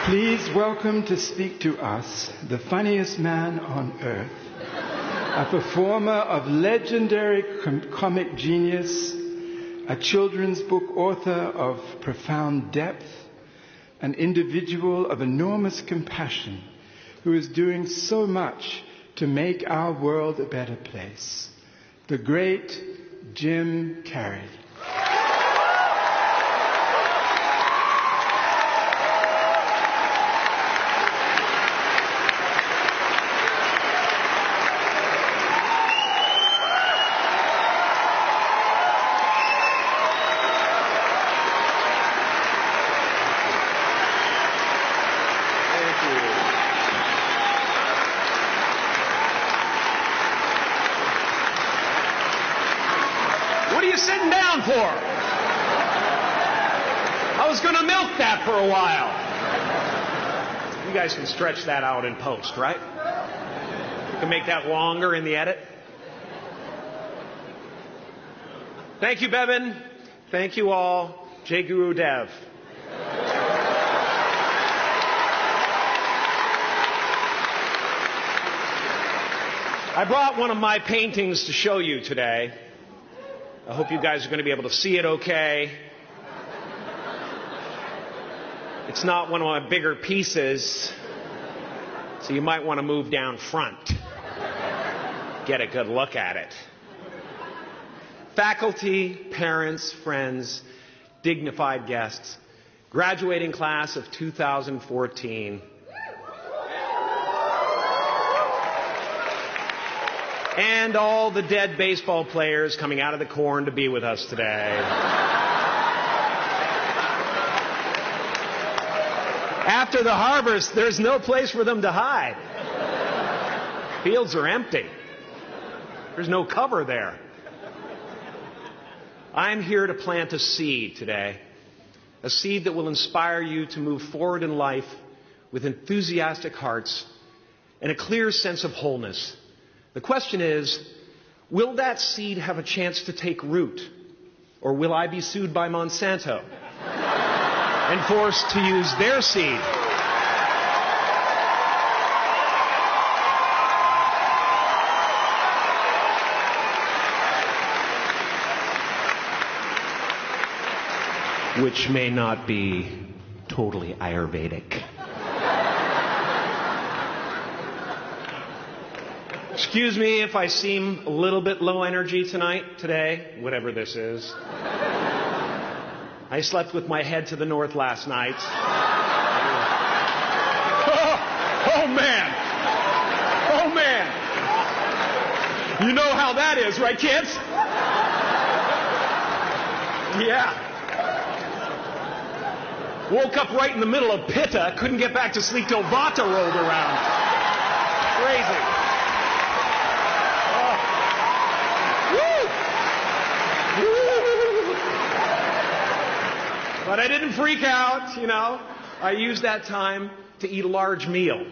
Please welcome to speak to us the funniest man on earth, a performer of legendary comic genius, a children's book author of profound depth, an individual of enormous compassion who is doing so much to make our world a better place, the great Jim Carrey. Sitting down for? I was going to milk that for a while. You guys can stretch that out in post, right? You can make that longer in the edit. Thank you, Bevin. Thank you all. Jai Guru Dev. I brought one of my paintings to show you today. I hope you guys are going to be able to see it okay. It's not one of my bigger pieces, so you might want to move down front. Get a good look at it. Faculty, parents, friends, dignified guests, graduating class of 2014. And all the dead baseball players coming out of the corn to be with us today. After the harvest, there's no place for them to hide. Fields are empty. There's no cover there. I'm here to plant a seed today. A seed that will inspire you to move forward in life with enthusiastic hearts and a clear sense of wholeness. The question is, will that seed have a chance to take root? Or will I be sued by Monsanto and forced to use their seed? Which may not be totally Ayurvedic. Excuse me if I seem a little bit low energy today, whatever this is. I slept with my head to the north last night. Oh man! Oh man! You know how that is, right, kids? Yeah. Woke up right in the middle of Pitta, couldn't get back to sleep till Vata rolled around. Crazy. But I didn't freak out, you know. I used that time to eat a large meal.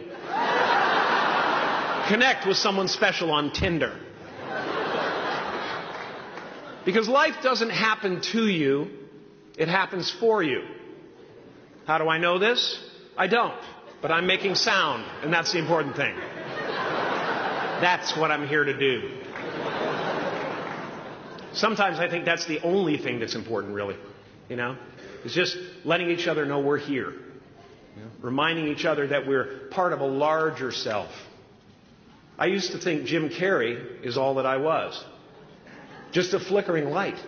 Connect with someone special on Tinder. Because life doesn't happen to you, it happens for you. How do I know this? I don't. But I'm making sound, and that's the important thing. That's what I'm here to do. Sometimes I think that's the only thing that's important, really. You know? It's just letting each other know we're here. You know? Reminding each other that we're part of a larger self. I used to think Jim Carrey is all that I was. Just a flickering light.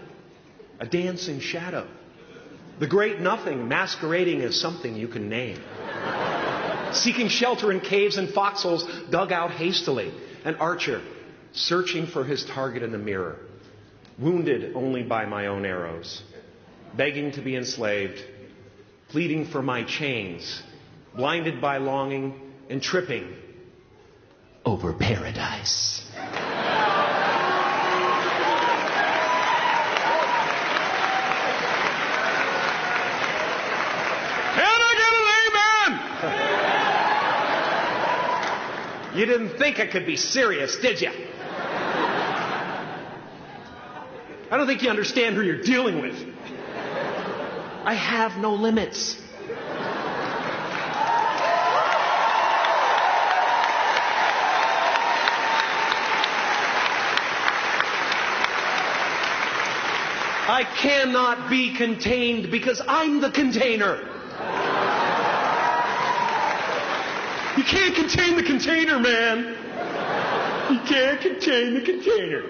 A dancing shadow. The great nothing masquerading as something you can name. Seeking shelter in caves and foxholes dug out hastily. An archer searching for his target in the mirror. Wounded only by my own arrows. Begging to be enslaved, pleading for my chains, blinded by longing and tripping over paradise. Can I get an amen? You didn't think I could be serious, did you? I don't think you understand who you're dealing with. I have no limits. I cannot be contained because I'm the container. You can't contain the container, man. You can't contain the container.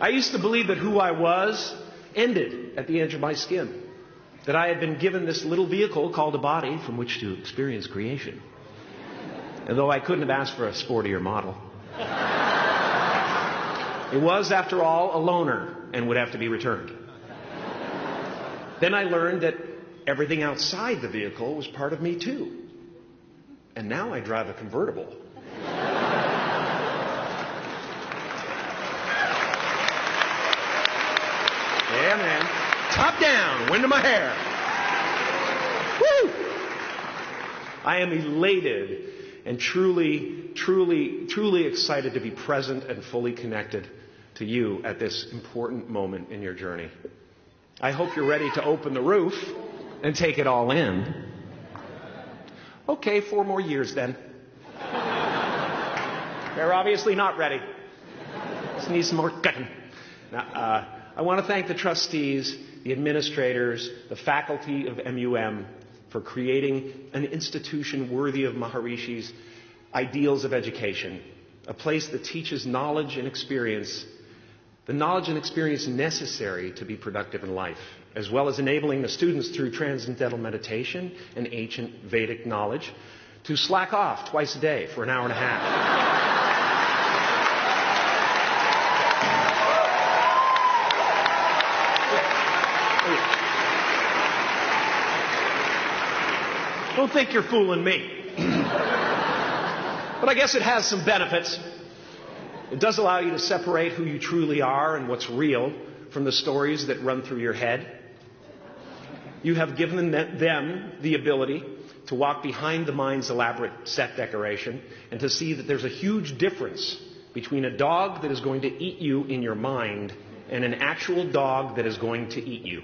I used to believe that who I was ended at the edge of my skin. That I had been given this little vehicle called a body from which to experience creation. And though I couldn't have asked for a sportier model. It was, after all, a loaner and would have to be returned. Then I learned that everything outside the vehicle was part of me too. And now I drive a convertible. Yeah, man. Top down, wind in my hair. Woo! I am elated and truly excited to be present and fully connected to you at this important moment in your journey. I hope you're ready to open the roof and take it all in. Okay, 4 more years then. They're obviously not ready. Just need some more cutting. Now, I want to thank the trustees, the administrators, the faculty of MUM for creating an institution worthy of Maharishi's ideals of education, a place that teaches knowledge and experience, the knowledge and experience necessary to be productive in life, as well as enabling the students through transcendental meditation and ancient Vedic knowledge to slack off twice a day for an hour and a half. Don't think you're fooling me. But I guess it has some benefits. It does allow you to separate who you truly are and what's real from the stories that run through your head. You have given them the ability to walk behind the mind's elaborate set decoration and to see that there's a huge difference between a dog that is going to eat you in your mind and an actual dog that is going to eat you.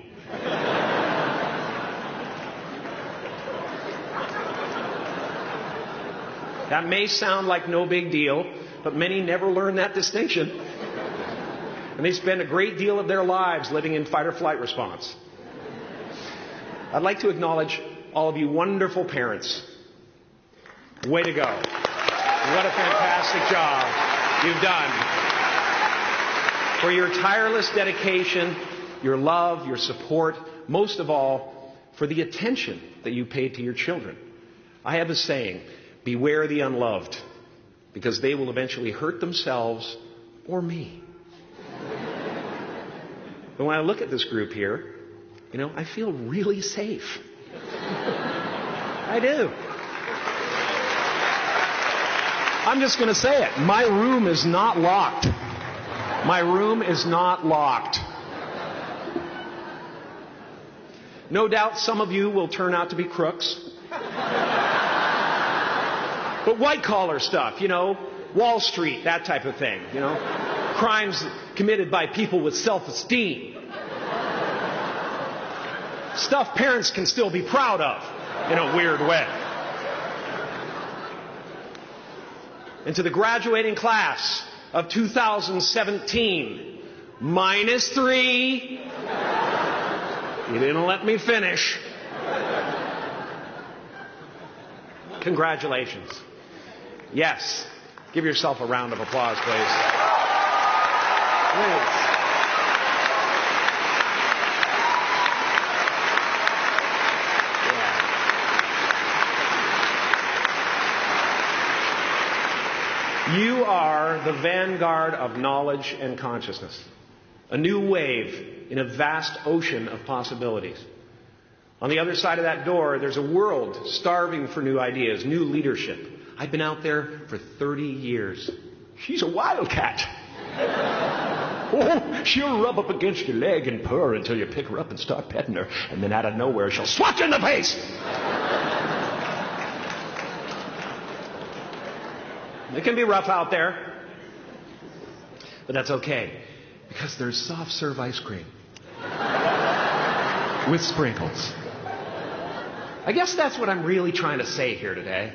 That may sound like no big deal, but many never learn that distinction. And they spend a great deal of their lives living in fight or flight response. I'd like to acknowledge all of you wonderful parents. Way to go. What a fantastic job you've done. For your tireless dedication, your love, your support, most of all, for the attention that you paid to your children. I have a saying, beware the unloved, because they will eventually hurt themselves or me. But when I look at this group here, I feel really safe. I do. I'm just going to say it. My room is not locked. My room is not locked. No doubt some of you will turn out to be crooks. But white-collar stuff, Wall Street, that type of thing, Crimes committed by people with self-esteem. Stuff parents can still be proud of in a weird way. And to the graduating class of 2017, -3. You didn't let me finish. Congratulations. Yes. Give yourself a round of applause, please. Please. You are the vanguard of knowledge and consciousness. A new wave in a vast ocean of possibilities. On the other side of that door, there's a world starving for new ideas, new leadership. I've been out there for 30 years. She's a wildcat. Oh, she'll rub up against your leg and purr until you pick her up and start petting her. And then out of nowhere, she'll swat you in the face. It can be rough out there. But that's okay. Because there's soft serve ice cream. With sprinkles. I guess that's what I'm really trying to say here today.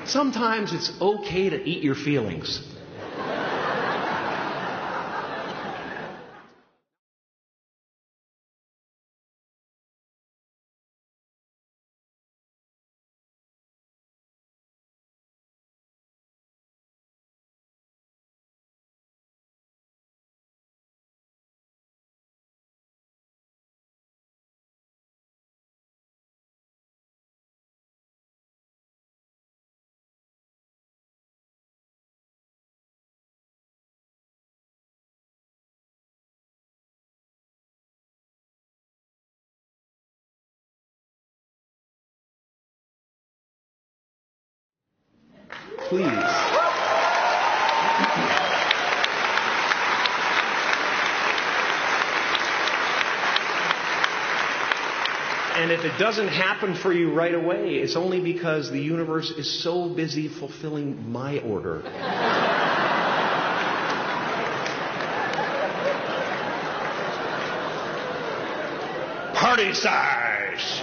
Sometimes it's okay to eat your feelings. please. And if it doesn't happen for you right away, it's only because the universe is so busy fulfilling my order. Party size!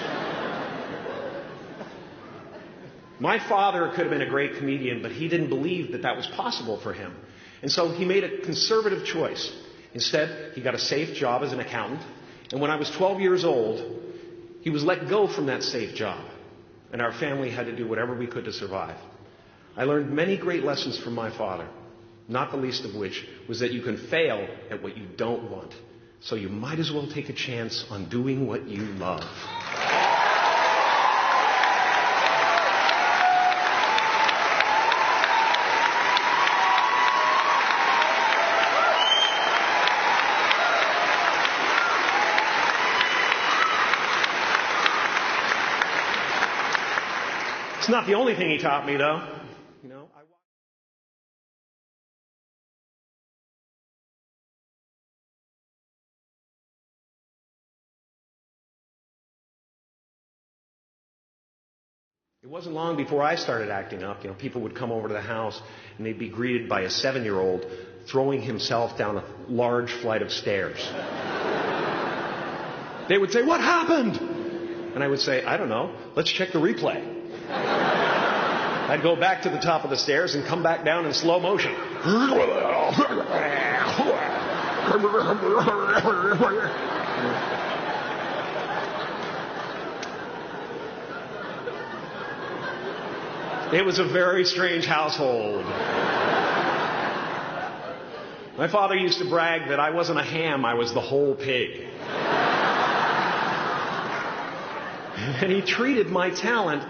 My father could have been a great comedian, but he didn't believe that that was possible for him. And so he made a conservative choice. Instead, he got a safe job as an accountant. And when I was 12 years old, he was let go from that safe job. And our family had to do whatever we could to survive. I learned many great lessons from my father, not the least of which was that you can fail at what you don't want. So you might as well take a chance on doing what you love. It's not the only thing he taught me, though. It wasn't long before I started acting up. People would come over to the house and they'd be greeted by a 7-year-old throwing himself down a large flight of stairs. They would say, "What happened?" And I would say, "I don't know. Let's check the replay." I'd go back to the top of the stairs and come back down in slow motion. It was a very strange household. My father used to brag that I wasn't a ham, I was the whole pig. And he treated my talent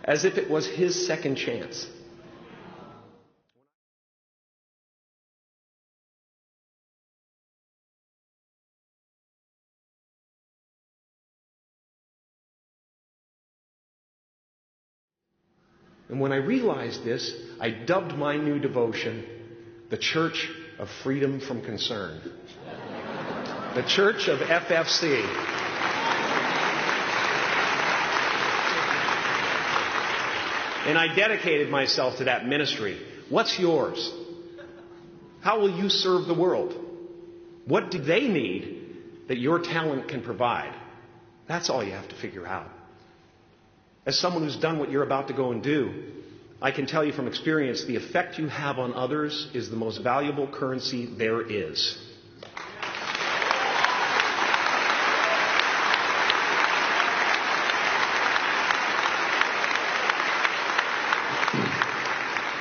as if it was his second chance. And when I realized this, I dubbed my new devotion the Church of Freedom from Concern. The Church of FFC. And I dedicated myself to that ministry. What's yours? How will you serve the world? What do they need that your talent can provide? That's all you have to figure out. As someone who's done what you're about to go and do, I can tell you from experience, the effect you have on others is the most valuable currency there is.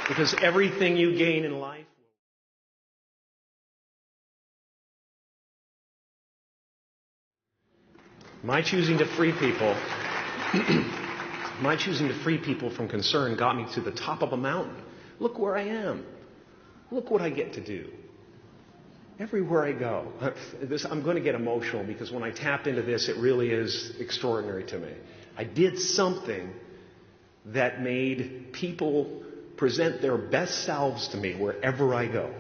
Because everything you gain in life my choosing to free people from concern got me to the top of a mountain. Look where I am. Look what I get to do. Everywhere I go. I'm going to get emotional because when I tap into this, it really is extraordinary to me. I did something that made people present their best selves to me wherever I go.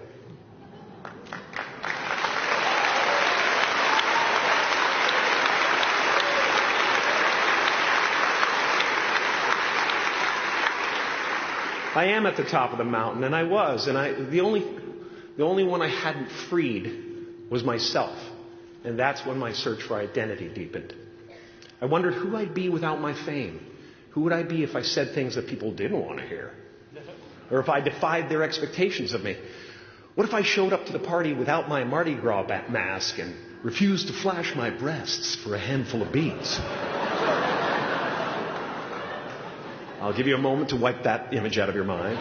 I am at the top of the mountain, and I was, and the only one I hadn't freed was myself, and that's when my search for identity deepened. I wondered who I'd be without my fame. Who would I be if I said things that people didn't want to hear? Or if I defied their expectations of me? What if I showed up to the party without my Mardi Gras mask and refused to flash my breasts for a handful of beads? I'll give you a moment to wipe that image out of your mind.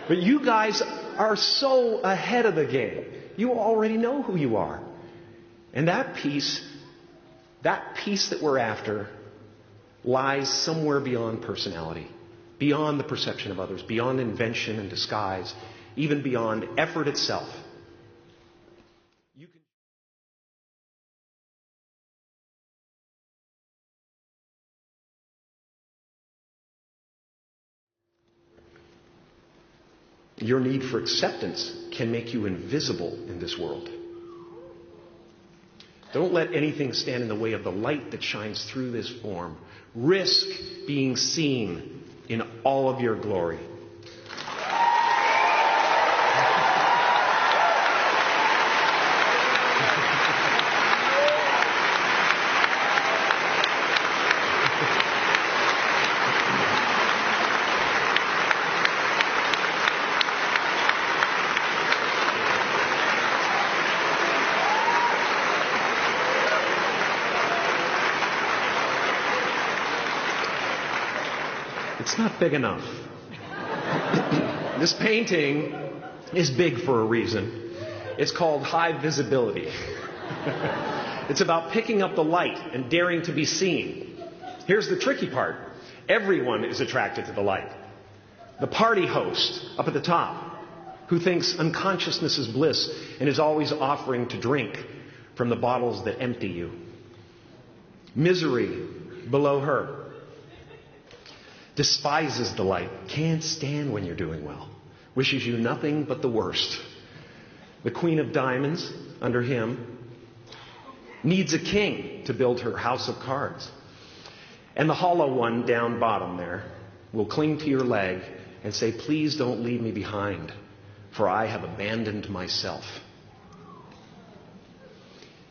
But you guys are so ahead of the game. You already know who you are. And that peace that we're after lies somewhere beyond personality, beyond the perception of others, beyond invention and disguise, even beyond effort itself. Your need for acceptance can make you invisible in this world. Don't let anything stand in the way of the light that shines through this form. Risk being seen in all of your glory. It's not big enough. This painting is big for a reason. It's called high visibility. It's about picking up the light and daring to be seen. Here's the tricky part. Everyone is attracted to the light. The party host up at the top, who thinks unconsciousness is bliss and is always offering to drink from the bottles that empty you. Misery below her. Despises the light, can't stand when you're doing well, wishes you nothing but the worst. The Queen of Diamonds, under him, needs a king to build her house of cards. And the hollow one down bottom there will cling to your leg and say, please don't leave me behind, for I have abandoned myself.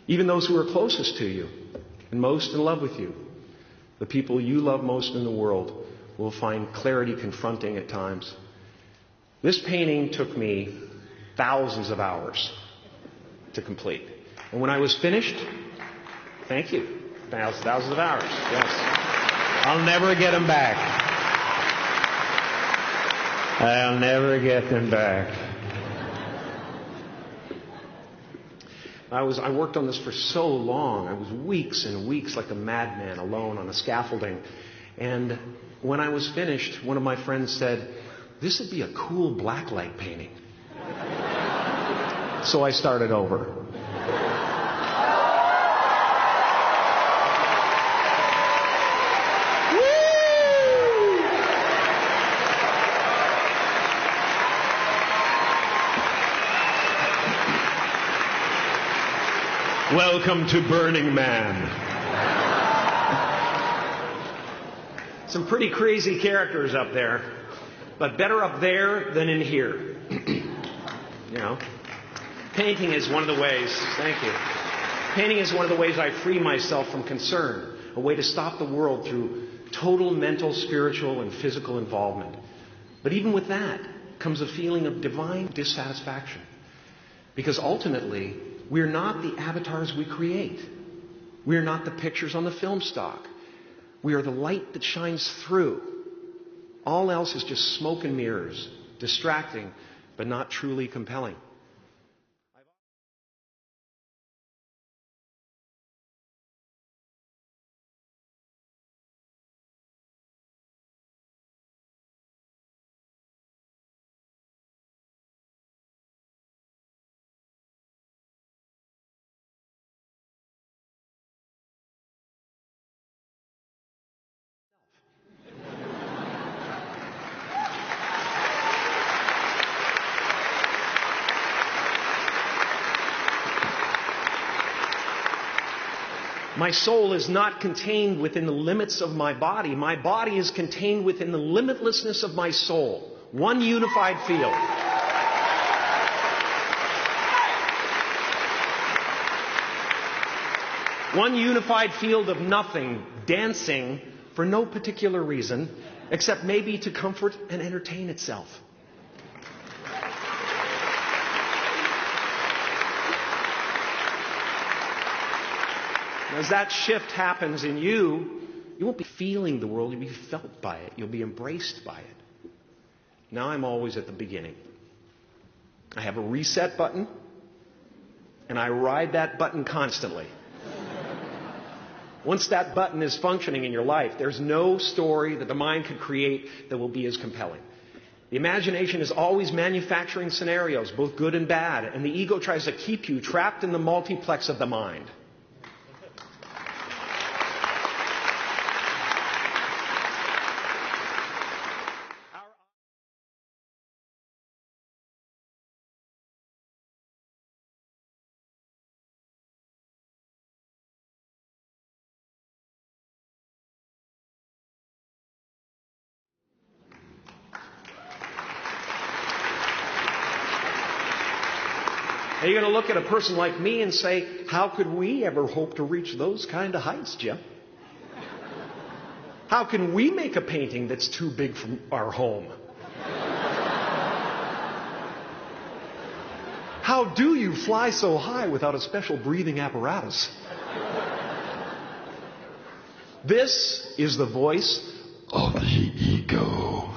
Even those who are closest to you and most in love with you, the people you love most in the world, will find clarity confronting at times. This painting took me thousands of hours to complete. And when I was finished, thank you, thousands of hours, yes. I'll never get them back. I'll never get them back. I worked on this for so long. I was weeks and weeks like a madman alone on a scaffolding. And when I was finished, one of my friends said, this would be a cool blacklight painting. So I started over. Welcome to Burning Man. Some pretty crazy characters up there, but better up there than in here. You know, painting is one of the ways, thank you. Painting is one of the ways I free myself from concern, a way to stop the world through total mental, spiritual, and physical involvement. But even with that comes a feeling of divine dissatisfaction. Because ultimately, we're not the avatars we create. We're not the pictures on the film stock. We are the light that shines through. All else is just smoke and mirrors, distracting, but not truly compelling. My soul is not contained within the limits of my body. My body is contained within the limitlessness of my soul. One unified field. One unified field of nothing, dancing for no particular reason, except maybe to comfort and entertain itself. As that shift happens in you, you won't be feeling the world, you'll be felt by it. You'll be embraced by it. Now I'm always at the beginning. I have a reset button, and I ride that button constantly. Once that button is functioning in your life, there's no story that the mind could create that will be as compelling. The imagination is always manufacturing scenarios, both good and bad, and the ego tries to keep you trapped in the multiplex of the mind. And you're going to look at a person like me and say, how could we ever hope to reach those kind of heights, Jim? How can we make a painting that's too big for our home? How do you fly so high without a special breathing apparatus? This is the voice of the ego.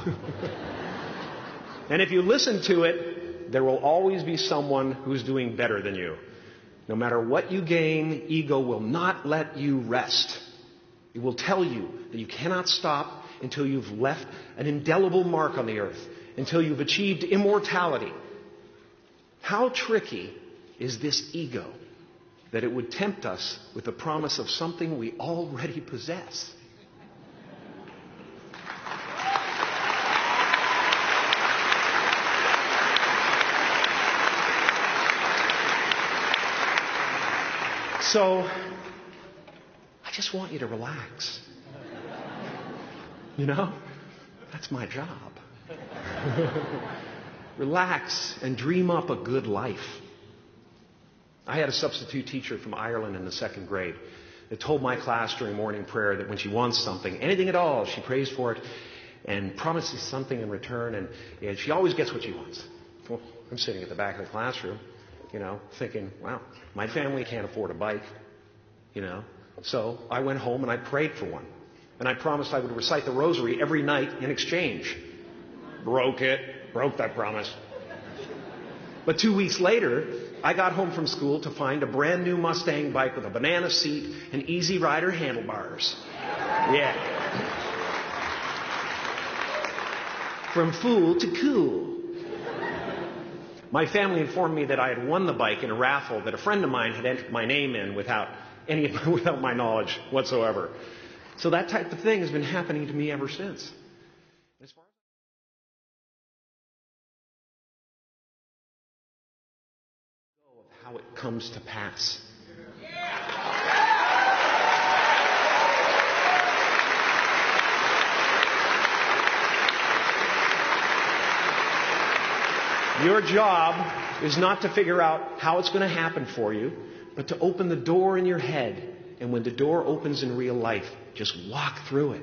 And if you listen to it, there will always be someone who's doing better than you. No matter what you gain, ego will not let you rest. It will tell you that you cannot stop until you've left an indelible mark on the earth, until you've achieved immortality. How tricky is this ego that it would tempt us with the promise of something we already possess? So, I just want you to relax. You know, that's my job. Relax and dream up a good life. I had a substitute teacher from Ireland in the 2nd grade that told my class during morning prayer that when she wants something, anything at all, she prays for it and promises something in return, and she always gets what she wants. Well, I'm sitting at the back of the classroom, thinking, wow, my family can't afford a bike, So I went home and I prayed for one. And I promised I would recite the rosary every night in exchange. Broke that promise. But 2 weeks later, I got home from school to find a brand new Mustang bike with a banana seat and Easy Rider handlebars. Yeah. From fool to cool. My family informed me that I had won the bike in a raffle that a friend of mine had entered my name in without my knowledge whatsoever. So that type of thing has been happening to me ever since. As far as how it comes to pass. Your job is not to figure out how it's going to happen for you, but to open the door in your head. And when the door opens in real life, just walk through it.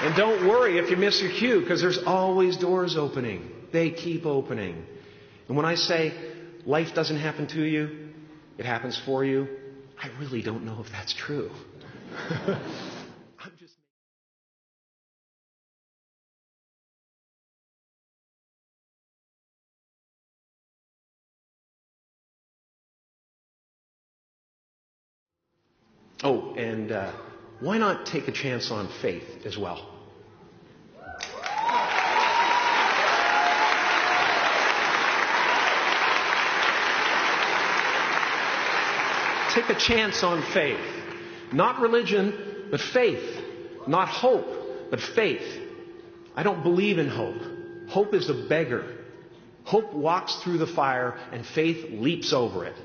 And don't worry if you miss your cue, because there's always doors opening. They keep opening. And when I say life doesn't happen to you, it happens for you, I really don't know if that's true. I'm just... Oh, and why not take a chance on faith as well? Take a chance on faith. Not religion, but faith. Not hope, but faith. I don't believe in hope. Hope is a beggar. Hope walks through the fire and faith leaps over it.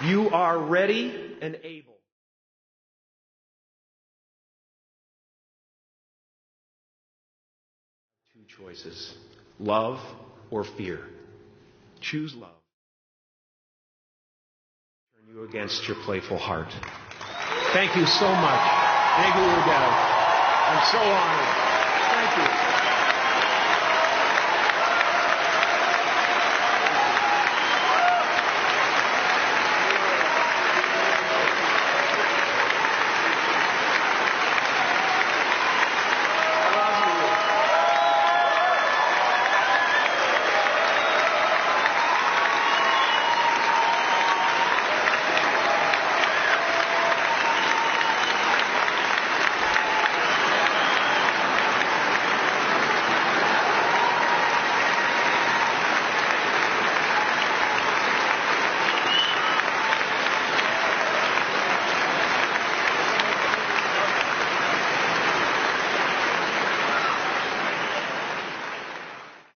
You are ready and able. Two choices, love or fear. Choose love. Turn you against your playful heart. Thank you so much. Thank you, Odell. I'm so honored. Thank you.